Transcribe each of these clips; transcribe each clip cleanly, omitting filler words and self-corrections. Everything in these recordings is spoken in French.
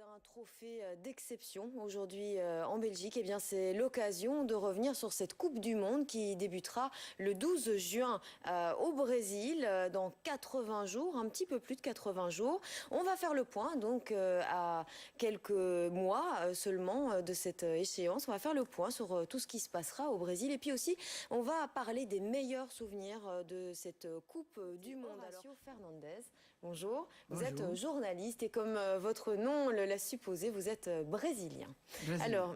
d'un trophée d'exception aujourd'hui en Belgique, eh bien c'est l'occasion de revenir sur cette Coupe du Monde qui débutera le 12 juin au Brésil dans 80 jours, un petit peu plus de 80 jours. On va faire le point donc à quelques mois seulement de cette échéance. On va faire le point sur tout ce qui se passera au Brésil et puis aussi on va parler des meilleurs souvenirs de cette Coupe du Monde. Horacio Fernandez, bonjour. Vous Bonjour. êtes journaliste et comme votre nom le laisse supposer, vous êtes brésilien. Alors,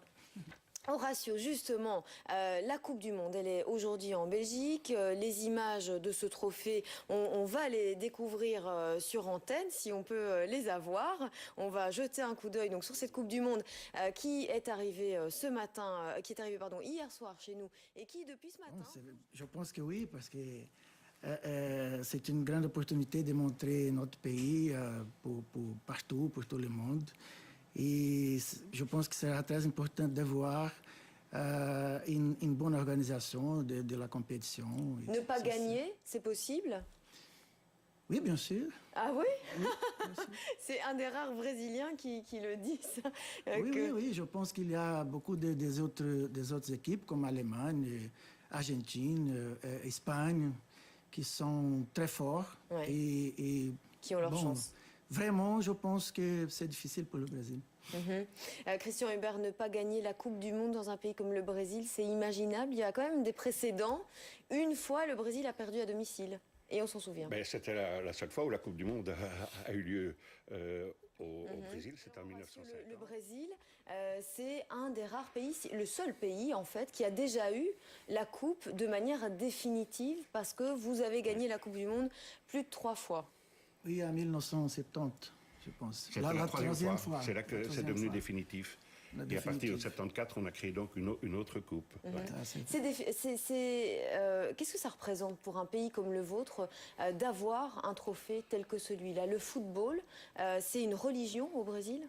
Horacio, justement, la Coupe du Monde, elle est aujourd'hui en Belgique. Les images de ce trophée, on va les découvrir sur antenne, si on peut les avoir. On va jeter un coup d'œil donc sur cette Coupe du Monde qui est arrivée ce matin, hier soir chez nous, et qui depuis ce matin. Je pense que oui, parce que c'est une grande opportunité de montrer notre pays partout, pour tout le monde. Et je pense que sera très important de voir une bonne organisation de la compétition. Ne pas gagner, c'est possible? Oui, bien sûr. Ah oui, Oui, c'est un des rares Brésiliens qui le disent. Oui, je pense qu'il y a beaucoup des autres équipes comme Allemagne, Argentine, Espagne, qui sont très forts et qui ont leur chance. Vraiment, je pense que c'est difficile pour le Brésil. Christian Hubert, ne pas gagner la Coupe du Monde dans un pays comme le Brésil, c'est imaginable. Il y a quand même des précédents. Une fois, le Brésil a perdu à domicile. Et on s'en souvient. C'était la seule fois où la Coupe du Monde a eu lieu au Brésil, c'était en 1907. Le Brésil, c'est un des rares pays, le seul pays en fait, qui a déjà eu la Coupe de manière définitive parce que vous avez gagné la Coupe du Monde plus de 3 fois. Oui, en 1970, je pense. C'était la troisième fois. C'est là que c'est devenu définitif. Et à partir de 74, on a créé donc une autre coupe. Qu'est-ce que ça représente pour un pays comme le vôtre d'avoir un trophée tel que celui-là? Le football, c'est une religion au Brésil?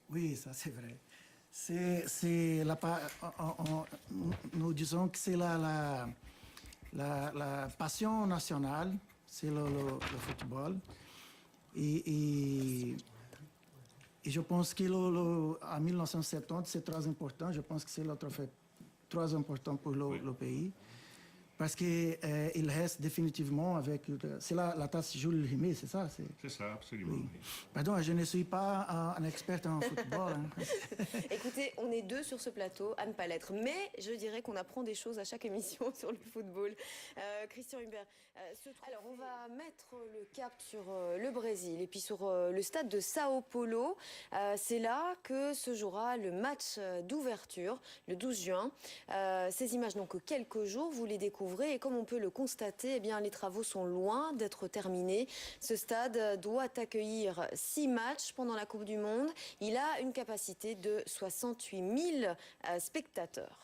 Oui, ça c'est vrai. Nous disons que c'est la passion nationale, c'est le football. Et je pense qu'en 1970, c'est très important. Je pense que c'est le trophée très important pour le pays. Parce qu'il reste définitivement avec... C'est la tasse Jules Rimet, c'est ça? C'est ça, absolument. Oui. Pardon, je ne suis pas un expert en football. Écoutez, on est deux sur ce plateau, à ne pas l'être. Mais je dirais qu'on apprend des choses à chaque émission sur le football. Christian Hubert, alors on va mettre le cap sur le Brésil et puis sur le stade de Sao Paulo. C'est là que se jouera le match d'ouverture, le 12 juin. Ces images n'ont que quelques jours, vous les découvrez. Et comme on peut le constater, eh bien, les travaux sont loin d'être terminés. Ce stade doit accueillir 6 matchs pendant la Coupe du Monde. Il a une capacité de 68 000 spectateurs.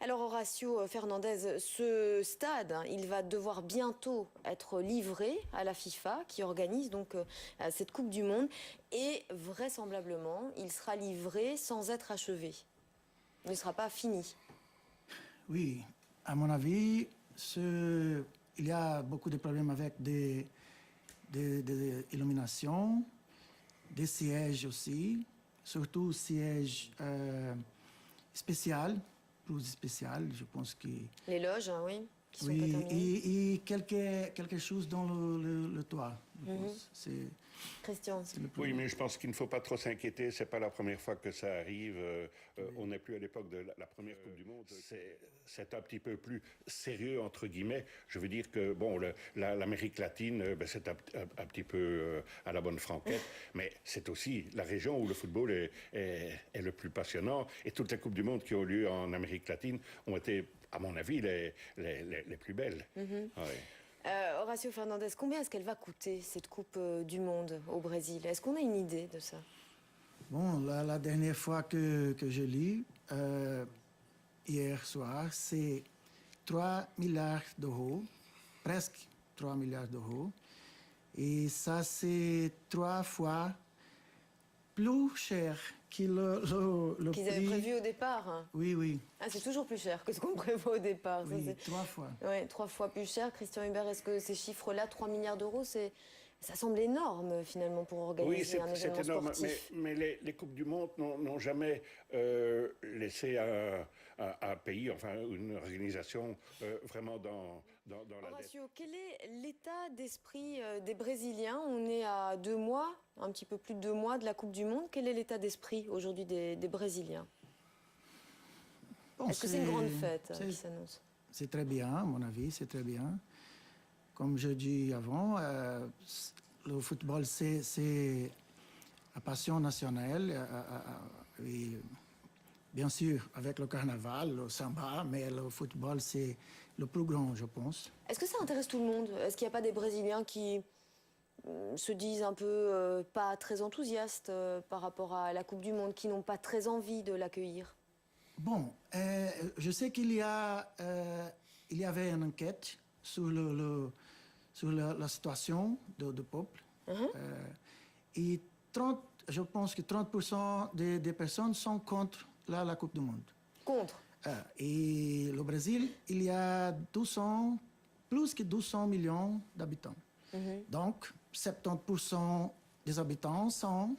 Alors Horacio Fernandez, ce stade, il va devoir bientôt être livré à la FIFA qui organise donc cette Coupe du Monde et vraisemblablement, il sera livré sans être achevé. Il ne sera pas fini. Oui. À mon avis, il y a beaucoup de problèmes avec des illuminations, des sièges aussi, surtout sièges spéciaux, plus spécial, je pense que... Les loges, hein, oui, qui sont oui, pas terminées. Et quelque chose dans le toit, je pense. Christian. Oui, mais je pense qu'il ne faut pas trop s'inquiéter. C'est pas la première fois que ça arrive. On n'est plus à l'époque de la première Coupe du Monde. C'est un petit peu plus sérieux, entre guillemets. Je veux dire que, bon, l'Amérique latine, c'est un petit peu à la bonne franquette. Mais c'est aussi la région où le football est le plus passionnant. Et toutes les Coupes du Monde qui ont lieu en Amérique latine ont été, à mon avis, les plus belles. Horacio Fernandez, combien est-ce qu'elle va coûter, cette Coupe du Monde au Brésil? Est-ce qu'on a une idée de ça? Bon, la dernière fois que je lis, hier soir, c'est 3 milliards d'euros, presque 3 milliards d'euros. Et ça, c'est 3 fois plus cher que le qu'ils prix... avaient prévu au départ. Hein. Oui, oui. Ah, c'est toujours plus cher que ce qu'on prévoit au départ. Oui, 3 fois. Oui, 3 fois plus cher. Christian Hubert, est-ce que ces chiffres-là, 3 milliards d'euros, c'est Ça semble énorme finalement pour organiser un c'est événement énorme, sportif. mais les Coupes du Monde n'ont jamais laissé un pays, enfin une organisation vraiment dans la dette. Horacio, quel est l'état d'esprit des Brésiliens? On est à 2 mois, un petit peu plus de 2 mois de la Coupe du Monde. Quel est l'état d'esprit aujourd'hui des Brésiliens? Bon, Est-ce que c'est une grande fête qui s'annonce? C'est très bien, à mon avis, c'est très bien. Comme je dis avant, le football, c'est la passion nationale. Et bien sûr, avec le carnaval, le samba, mais le football, c'est le plus grand, je pense. Est-ce que ça intéresse tout le monde? Est-ce qu'il n'y a pas des Brésiliens qui se disent un peu pas très enthousiastes par rapport à la Coupe du Monde, qui n'ont pas très envie de l'accueillir? Bon, je sais il y avait une enquête sur sur la situation du peuple. Et je pense que 30% des personnes sont contre la Coupe du Monde. Contre? Et le Brésil, il y a plus que 200 millions d'habitants. Donc, 70% des habitants sont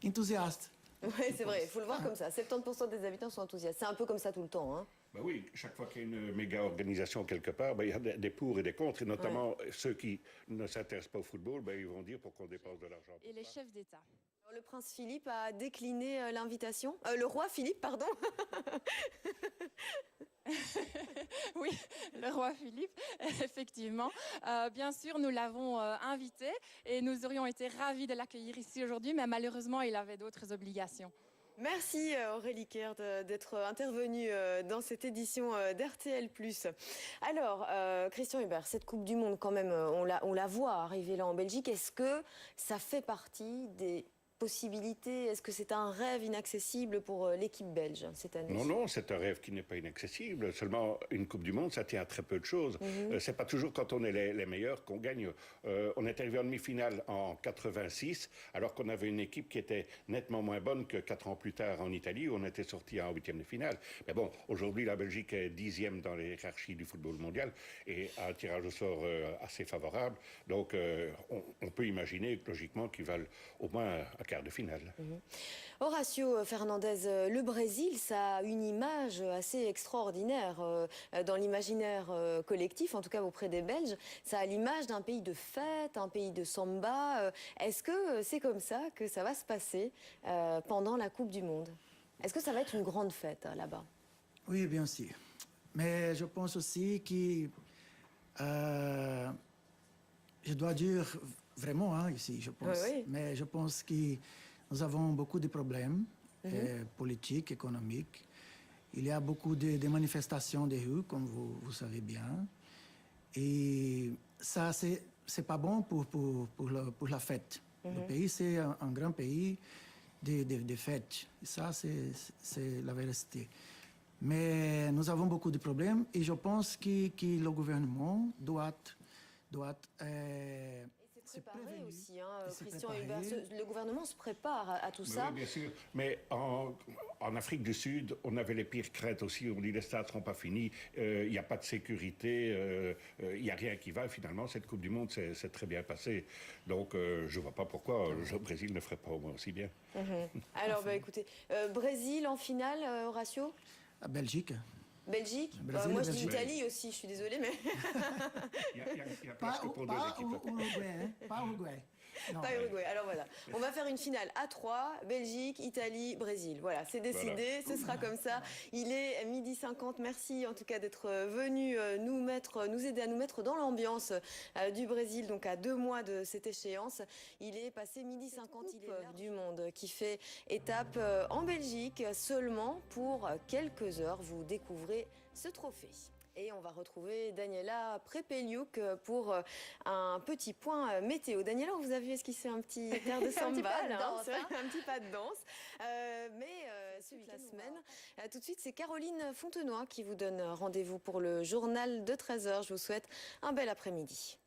enthousiastes. Oui, c'est vrai, il faut le voir comme ça. 70% des habitants sont enthousiastes. C'est un peu comme ça tout le temps, hein. Ben oui, chaque fois qu'il y a une méga organisation quelque part, ben, il y a des pour et des contre, et notamment ceux qui ne s'intéressent pas au football, ben, ils vont dire pourquoi on dépense de l'argent. Et les chefs d'État. Alors, le prince Philippe a décliné l'invitation. Le roi Philippe, pardon. Oui, le roi Philippe, effectivement. Bien sûr, nous l'avons invité et nous aurions été ravis de l'accueillir ici aujourd'hui, mais malheureusement, il avait d'autres obligations. Merci Aurélie Kert d'être intervenue dans cette édition d'RTL+. Alors, Christian Hubert, cette Coupe du Monde, quand même, on la voit arriver là en Belgique. Est-ce que ça fait partie des possibilités? Est-ce que c'est un rêve inaccessible pour l'équipe belge cette année? Non, c'est un rêve qui n'est pas inaccessible. Seulement, une Coupe du Monde, ça tient à très peu de choses. C'est pas toujours quand on est les meilleurs qu'on gagne. On est arrivé en demi-finale en 86, alors qu'on avait une équipe qui était nettement moins bonne que 4 ans plus tard en Italie, où on était sorti en huitième de finale. Mais bon, aujourd'hui, la Belgique est 10e dans les hiérarchies du football mondial et a un tirage au sort assez favorable. Donc, on peut imaginer, logiquement, qu'ils valent au moins un quart de finale. Horacio Fernandez, le Brésil, ça a une image assez extraordinaire dans l'imaginaire collectif, en tout cas auprès des Belges. Ça a l'image d'un pays de fête, un pays de samba. Est-ce que c'est comme ça que ça va se passer pendant la Coupe du Monde? Est-ce que ça va être une grande fête là-bas? Oui, bien sûr. Mais je pense aussi que je dois dire vraiment ici, je pense. Oui. Mais je pense que nous avons beaucoup de problèmes politiques, économiques. Il y a beaucoup de manifestations des rues, comme vous savez bien. Et ça, c'est pas bon pour la fête. Le pays, c'est un grand pays de fêtes. Et ça, c'est la vérité. Mais nous avons beaucoup de problèmes et je pense que le gouvernement doit se préparer aussi, Christian Hubert. Le gouvernement se prépare à tout ça. Oui, bien sûr. Mais en Afrique du Sud, on avait les pires craintes aussi. On dit les stades ne seront pas finis, il n'y a pas de sécurité, il n'y a rien qui va. Finalement, cette Coupe du Monde s'est très bien passée. Donc, je ne vois pas pourquoi le Brésil ne ferait pas au moins aussi bien. Alors, écoutez, Brésil en finale, Horacio? Belgique. Belgique? Brésil, moi, je dis Belgique. Italie aussi, je suis désolée, mais... Il y a presque pour deux équipes. Uruguay, pas Uruguay. Non. Pas Uruguay. Alors voilà, on va faire une finale à 3, Belgique, Italie, Brésil. Voilà, c'est décidé, ce sera comme ça. Il est 12h50. Merci en tout cas d'être venu nous aider à nous mettre dans l'ambiance du Brésil, donc à 2 mois de cette échéance. Il est passé 12h50, il est là du monde qui fait étape en Belgique seulement pour quelques heures. Vous découvrez ce trophée. Et on va retrouver Daniela Prepeliuk pour un petit point météo. Daniela, on vous a vu esquisser un petit air de samba, un petit pas de danse. Mais celui de la semaine, tout de suite, c'est Caroline Fontenoy qui vous donne rendez-vous pour le journal de 13h. Je vous souhaite un bel après-midi.